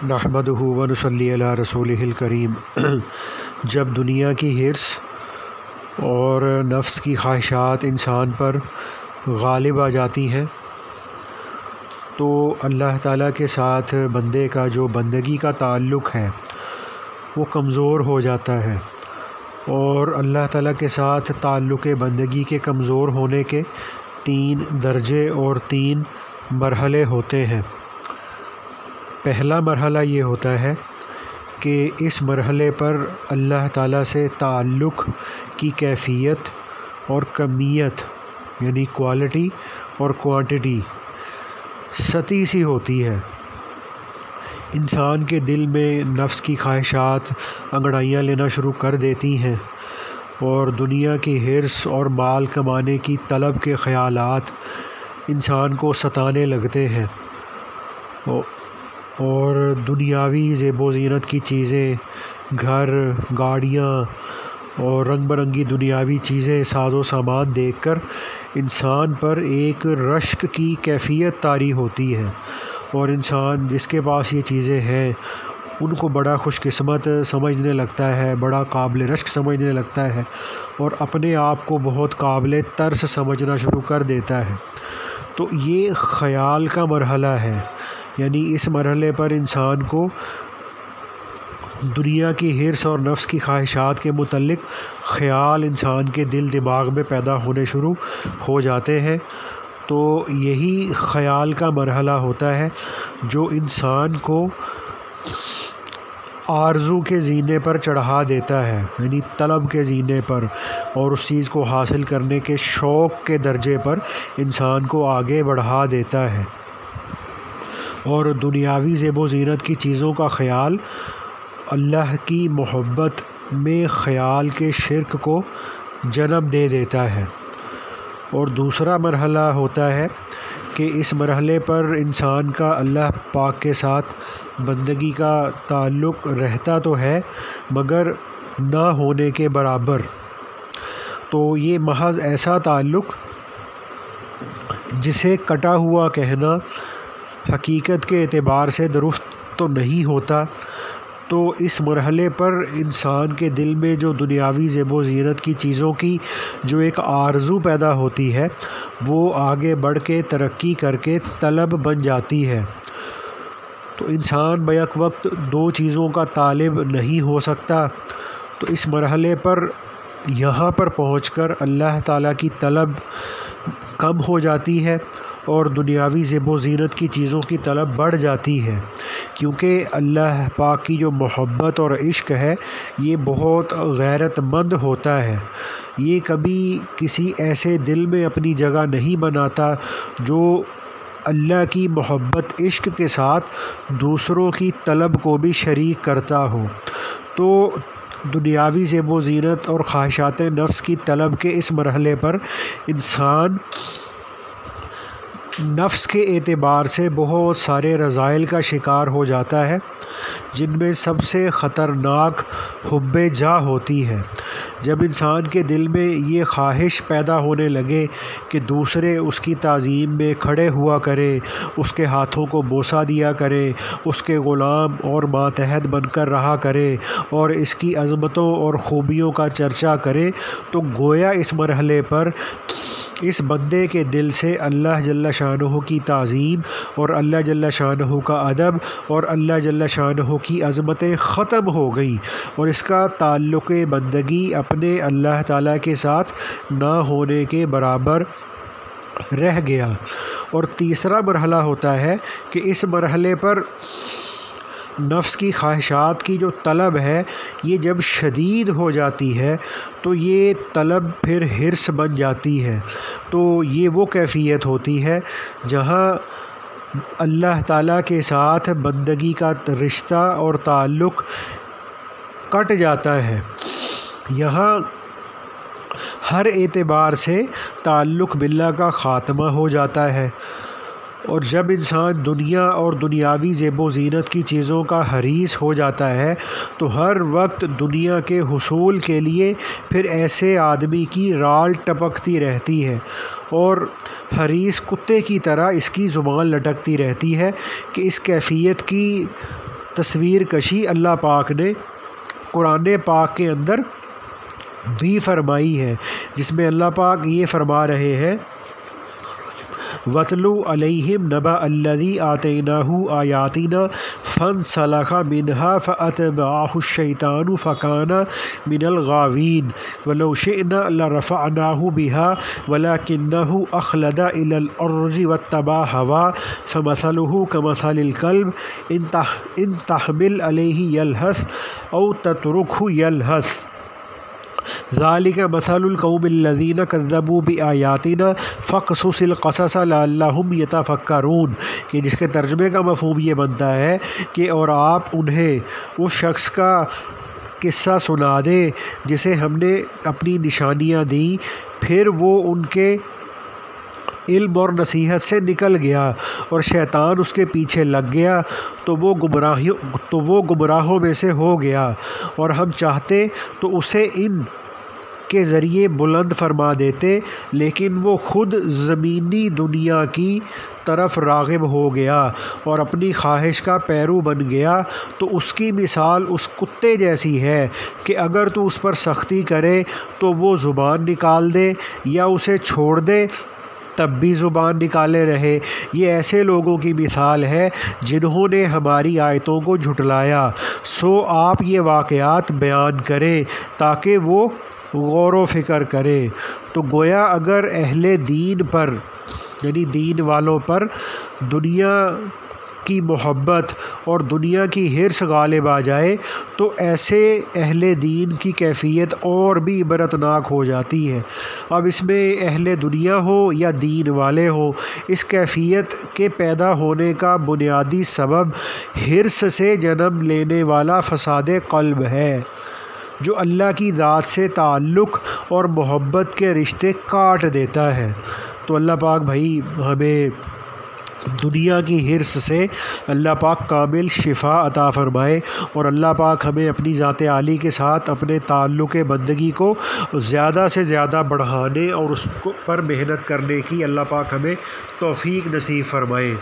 نحمدہ و نصلی علی رسولہ الکریم۔ جب دنیا کی حرص اور نفس کی خواہشات انسان پر غالب آ جاتی ہیں تو اللہ تعالیٰ کے ساتھ بندے کا جو بندگی کا تعلق ہے وہ کمزور ہو جاتا ہے، اور اللہ تعالیٰ کے ساتھ تعلق بندگی کے کمزور ہونے کے 3 درجے اور 3 مرحلے ہوتے ہیں۔ پہلا مرحلہ یہ ہوتا ہے کہ اس مرحلے پر اللہ تعالیٰ سے تعلق کی کیفیت اور کمیت یعنی کوالٹی اور کوانٹٹی سطحی سی ہوتی ہے۔ انسان کے دل میں نفس کی خواہشات انگڑائیاں لینا شروع کر دیتی ہیں، اور دنیا کی حرص اور مال کمانے کی طلب کے خیالات انسان کو ستانے لگتے ہیں، اور دنیاوی زیب و زینت کی چیزیں، گھر، گاڑیاں اور رنگ برنگی دنیاوی چیزیں، ساز و سامان دیکھ کر انسان پر ایک رشک کی کیفیت طاری ہوتی ہے، اور انسان جس کے پاس یہ چیزیں ہیں ان کو بڑا خوش قسمت سمجھنے لگتا ہے، بڑا قابل رشک سمجھنے لگتا ہے، اور اپنے آپ کو بہت قابل ترس سمجھنا شروع کر دیتا ہے۔ تو یہ خیال کا مرحلہ ہے، یعنی اس مرحلے پر انسان کو دنیا کی حرص اور نفس کی خواہشات کے متعلق خیال انسان کے دل دماغ میں پیدا ہونے شروع ہو جاتے ہیں۔ تو یہی خیال کا مرحلہ ہوتا ہے جو انسان کو آرزو کے زینے پر چڑھا دیتا ہے، یعنی طلب کے زینے پر، اور اس چیز کو حاصل کرنے کے شوق کے درجے پر انسان کو آگے بڑھا دیتا ہے، اور دنیاوی زیب و زینت کی چیزوں کا خیال اللہ کی محبت میں خیال کے شرک کو جنم دے دیتا ہے۔ اور دوسرا مرحلہ ہوتا ہے کہ اس مرحلے پر انسان کا اللہ پاک کے ساتھ بندگی کا تعلق رہتا تو ہے مگر نہ ہونے کے برابر۔ تو یہ محض ایسا تعلق جسے کٹا ہوا کہنا حقیقت کے اعتبار سے درست تو نہیں ہوتا۔ تو اس مرحلے پر انسان کے دل میں جو دنیاوی زیب و زینت کی چیزوں کی جو ایک آرزو پیدا ہوتی ہے وہ آگے بڑھ کے ترقی کر کے طلب بن جاتی ہے۔ تو انسان بیک وقت 2 چیزوں کا طالب نہیں ہو سکتا۔ تو اس مرحلے پر یہاں پر پہنچ کر اللہ تعالیٰ کی طلب کم ہو جاتی ہے اور دنیاوی زیب و زینت کی چیزوں کی طلب بڑھ جاتی ہے، کیونکہ اللہ پاک کی جو محبت اور عشق ہے یہ بہت غیرت مند ہوتا ہے۔ یہ کبھی کسی ایسے دل میں اپنی جگہ نہیں بناتا جو اللہ کی محبت عشق کے ساتھ دوسروں کی طلب کو بھی شریک کرتا ہو۔ تو دنیاوی زیب و زینت اور خواہشات نفس کی طلب کے اس مرحلے پر انسان نفس کے اعتبار سے بہت سارے رذائل کا شکار ہو جاتا ہے، جن میں سب سے خطرناک حب جاہ ہوتی ہے۔ جب انسان کے دل میں یہ خواہش پیدا ہونے لگے کہ دوسرے اس کی تعظیم میں کھڑے ہوا کرے، اس کے ہاتھوں کو بوسہ دیا کرے، اس کے غلام اور ماتحت بن کر رہا کرے، اور اس کی عظمتوں اور خوبیوں کا چرچا کرے، تو گویا اس مرحلے پر اس بندے کے دل سے اللہ جل شانہ کی تعظیم اور اللہ جل شانہ کا ادب اور اللہ جل شانہ کی عظمتیں ختم ہو گئیں، اور اس کا تعلق بندگی اپنے اللہ تعالیٰ کے ساتھ نہ ہونے کے برابر رہ گیا۔ اور تیسرا مرحلہ ہوتا ہے کہ اس مرحلے پر نفس کی خواہشات کی جو طلب ہے یہ جب شدید ہو جاتی ہے تو یہ طلب پھر حرص بن جاتی ہے۔ تو یہ وہ کیفیت ہوتی ہے جہاں اللہ تعالیٰ کے ساتھ بندگی کا رشتہ اور تعلق کٹ جاتا ہے۔ یہاں ہر اعتبار سے تعلق باللہ کا خاتمہ ہو جاتا ہے، اور جب انسان دنیا اور دنیاوی زیب و زینت کی چیزوں کا حریص ہو جاتا ہے تو ہر وقت دنیا کے حصول کے لیے پھر ایسے آدمی کی رال ٹپکتی رہتی ہے، اور حریص کتے کی طرح اس کی زبان لٹکتی رہتی ہے کہ اس کیفیت کی تصویر کشی اللہ پاک نے قرآن پاک کے اندر بھی فرمائی ہے، جس میں اللہ پاک یہ فرما رہے ہیں وَاتْلُ عَلَيْهِمْ نَبَأَ الَّذِي آتَيْنَاهُ آيَاتِنَا فَانْسَلَخَ مِنْهَا فَأَتْبَعَهُ الشَّيْطَانُ فَكَانَ مِنَ الْغَاوِينَ وَلَوْ شِئْنَا لَرَفَعْنَاهُ بِهَا وَلَكِنَّهُ أَخْلَدَ إِلَى الْأَرْضِ وَاتَّبَعَ هَوَاهُ فَمَثَلُهُ كَمَثَلِ الْكَلْبِ إِنْ تَحْمِلْ عَلَيْهِ يَلْهَثْ أَوْ تَتْرُكْهُ يَلْهَث ذَلِكَ مَثَلُ الْقَوْمِ الَّذِينَ كَذَّبُوا بِآيَاتِنَا فَاقْصُصِ الْقَصَصَ لَعَلَّهُمْ يَتَفَكَّرُونَ، کہ جس کے ترجمے کا مفہوم یہ بنتا ہے کہ اور آپ انہیں اس شخص کا قصہ سنا دے جسے ہم نے اپنی نشانیاں دیں، پھر وہ ان کے علم اور نصیحت سے نکل گیا اور شیطان اس کے پیچھے لگ گیا تو وہ گمراہوں میں سے ہو گیا، اور ہم چاہتے تو اسے ان کے ذریعے بلند فرما دیتے، لیکن وہ خود زمینی دنیا کی طرف راغب ہو گیا اور اپنی خواہش کا پیرو بن گیا، تو اس کی مثال اس کتے جیسی ہے کہ اگر تو اس پر سختی کرے تو وہ زبان نکال دے یا اسے چھوڑ دے تب بھی زبان نکالے رہے۔ یہ ایسے لوگوں کی مثال ہے جنہوں نے ہماری آیتوں کو جھٹلایا، سو آپ یہ واقعات بیان کریں تاکہ وہ غور و فکر کرے۔ تو گویا اگر اہل دین پر یعنی دین والوں پر دنیا کی محبت اور دنیا کی حرص غالب آ جائے تو ایسے اہل دین کی کیفیت اور بھی عبرتناک ہو جاتی ہے۔ اب اس میں اہل دنیا ہو یا دین والے ہو، اس کیفیت کے پیدا ہونے کا بنیادی سبب حرص سے جنم لینے والا فساد قلب ہے، جو اللہ کی ذات سے تعلق اور محبت کے رشتے کاٹ دیتا ہے۔ تو اللہ پاک بھائی ہمیں دنیا کی حرص سے اللہ پاک کامل شفا عطا فرمائے، اور اللہ پاک ہمیں اپنی ذات عالی کے ساتھ اپنے تعلق بندگی کو زیادہ سے زیادہ بڑھانے اور اس پر محنت کرنے کی اللہ پاک ہمیں توفیق نصیب فرمائے۔